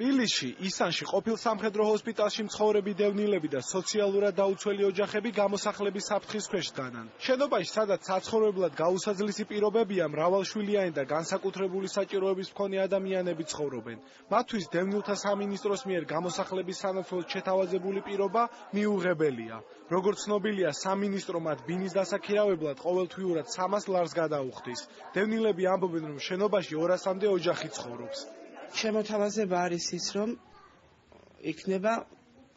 თბილისში, ისანში ყოფილ სამხედრო ჰოსპიტალში მცხოვრები დევნილები და სოციალურად დაუცველი ოჯახები გამოსახლების საფრთხის ქვეშ დგანან. შენობაში, სადაც საცხოვრებლად გაუსაძლისი პირობებია, მრავალშვილიანი და განსაკუთრებული საჭიროების მქონე ადამიანები ცხოვრობენ. მათთვის დევნილთა სამინისტროს მიერ გამოსახლების სანაცვლოდ შეთავაზებული პირობა მიუღებელია. როგორც ცნობილია, სამინისტრო მათ ბინის დასაქირავებლად ყოველთვიურად 300 ლარს გადაუხდის. დევნილები ამბობენ, რომ შენობაში 200-მდე ოჯახი ცხოვრობს. შემოთავაზება არის ის, რომ იქნება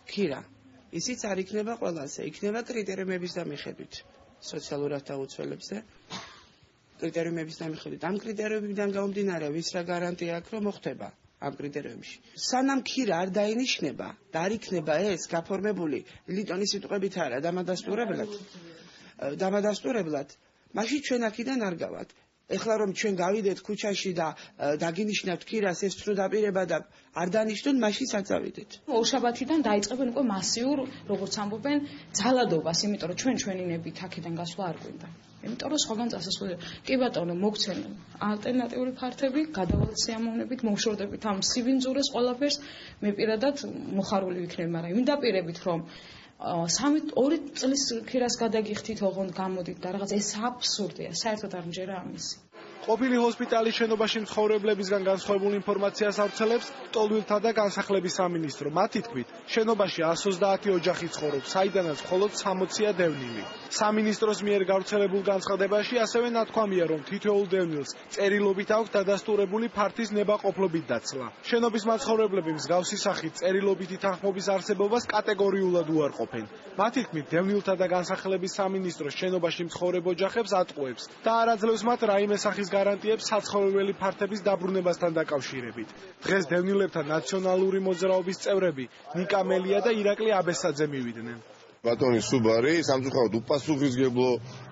ქირა. ისიც არ იქნება ყველაზე, იქნება კრიტერიუმების დამიხედვით სოციალურად დაუცველებზე. კრიტერიუმების დამიხედვით. ამ კრიტერიუმებიდან გამომდინარე, ვის რა გარანტია აქვს, რომ მოხდება ამ კრიტერიუმში. სანამ ქირა არ დაინიშნება და არ იქნება ეს გაფორმებული ლიტონის სიტყვებით არა დამადასტურებლად, მაშინ ჩვენ აქედან არ გავართ. ეხლა რომ ჩვენ გავიდეთ ქუჩაში და დაგინიშნავთ ქირას ეს ცუდ დაპირება და არ დანიშნოთ, მაშინ საწავიდეთ. ორშაბათიდან დაიწყებენ უკვე მასიურ, როგორც ამბობენ, ძალადობას, იმიტომ რომ ჩვენინებით აქედან გასვლა არ გვინდა. იმიტომ რომ სხვაგან წასასვლელი. კი ბატონო, მოგცენ ალტერნატიული ფართები, გადავალთ სიამოვნებით, მოვშორდებით ამ სივინძურეს ყველაფერს, მე პირადად მოხარული ვიქნები, მაგრამ იმ დაპირებით რომ 2 წლის ქირას გადაგიხდით, ოღონდ გამოდით და რაღაც ეს აბსურდია, საერთოდ არ მჯერა ამისი. ყოფილი ჰოსპიტალის შენობაში მცხოვრებლებისგან განსხვავებულ ინფორმაციას ავრცელებს ტოლვილთა და განსახლების სამინისტრო. მათი თქმით, შენობაში 130 ოჯახი ცხოვრობს, საიდანაც მხოლოდ 60-ია დევნილი. სამინისტროს მიერ გავრცელებულ განცხადებაში ასევე ნათქვამია, რომ თითოეულ დევნილს წერილობით აქვს დადასტურებული ფართის ნებაყოფლობით დაცლა. შენობის მაცხოვრებლები მსგავსი სახით წერილობითი თანხმობის არსებობას კატეგორიულად უარყოფენ. მათი თქმით, დევნილთა და განსახლების სამინისტროს შენობაში მცხოვრებ ოჯახებს ატყუებს და არ აძლევს მათ რაიმე სახის გარანტიებს საცხოვრებელი ფართების დაბრუნებასთან დაკავშირებით. დღეს დევნილებთან ნაციონალური მოძრაობის წევრები ნიკა მელია და ირაკლი აბესაძე მივიდნენ. ბატონი სუბარი სამწუხაროდ უპასუხისმგებლო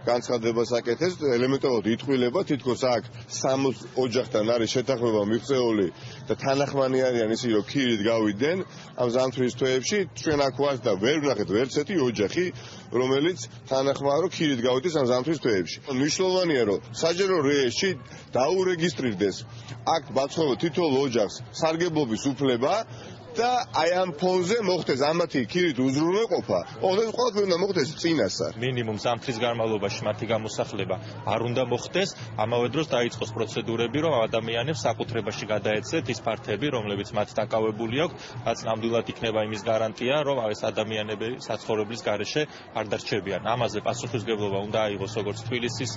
განცხადებას აკეთებს, ელემენტარულად ითვლება, თითქოს აქ 60 ოჯახთან არის შეთანხმება მიღწეული და თანახმანი არიან ისინი, რომ ქირით გავიდნენ ამ ზამთრის თვეებში. ჩვენ აქ ვართ და ვერ ვნახეთ ვერც ერთი ოჯახი, რომელიც თანახმაა, რომ ქირით გავიდეს ამ ზამთრის თვეებში. მნიშვნელოვანია, რომ საჯარო რეესტრში დაურეგისტრირდეს აქ ბაცხოვრო თითოეულ ოჯახს სარგებლობის უფლება და აი ამ ფონზე მოხდეს ამათი ქირით უზრუნველყოფა, ოღონდ ყველაფერი უნდა მოხდეს წინასწარ. მინიმუმ ზამთრის განმავლობაში მათი გამოსახლება არ უნდა მოხდეს, ამავე დროს დაიწყოს პროცედურები, რომ ადამიანებს საკუთრებაში გადაეცეთ ის ფართები, რომლებიც მათ დაკავებული აქვს, რაც ნამდვილად იქნება იმის გარანტია, რომ ეს ადამიანები საცხოვრებლის გარეშე არ დარჩებიან. ამაზე პასუხისმგებლობა უნდა აიღოს როგორც თბილისის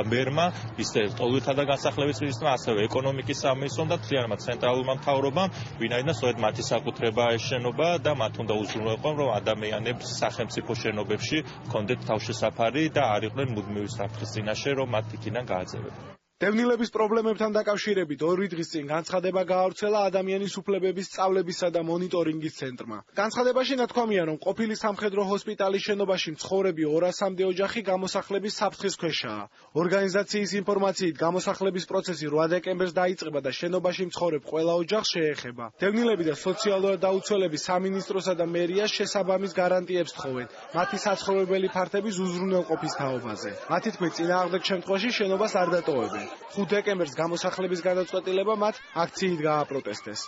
მერმა, ისე ტოლვილთა და განსახლების მინისტრმა, ასევე ეკონომიკის სამინისტრომ და მთლიანად ცენტრალურმა მთავრობამ, ვინაიდან სწორედ მათი საკუთრება ეს შენობა და მათ უნდა უზრუნველყონ, რომ ადამიანებს სახელმწიფო შენობებში ჰქონდეთ თავშესაფარი და არ იყვნენ მუდმივი საფრთხის წინაშე, რომ მათ იქიდან გააძევებენ. დევნილების პრობლემებთან დაკავშირებით 2 დღის წინ განცხადება გაავრცელა ადამიანის უფლებების სწავლებისა და მონიტორინგის ცენტრმა. განცხადებაში ნათქვამია, რომ ყოფილი სამხედრო ჰოსპიტალის შენობაში მცხოვრები 200-მდე ოჯახი გამოსახლების საფრთხის ქვეშაა. ორგანიზაციის ინფორმაციით, გამოსახლების პროცესი 8 დეკემბერს დაიწყება და შენობაში მცხოვრებ ყველა ოჯახს შეეხება. დევნილები და სოციალურად დაუცველები სამინისტროსა და მერიას შესაბამის გარანტიებს თხოვენ მათი საცხოვრებელი ფართების უზრუნველყოფის თაობაზე. მათი თქმით, წინააღმდეგ შემთხვევაში შენობას არ დატოვებენ. 5 დეკემბერს გამოსახლების გადაწყვეტილება მათ აქციით გააპროტესტეს.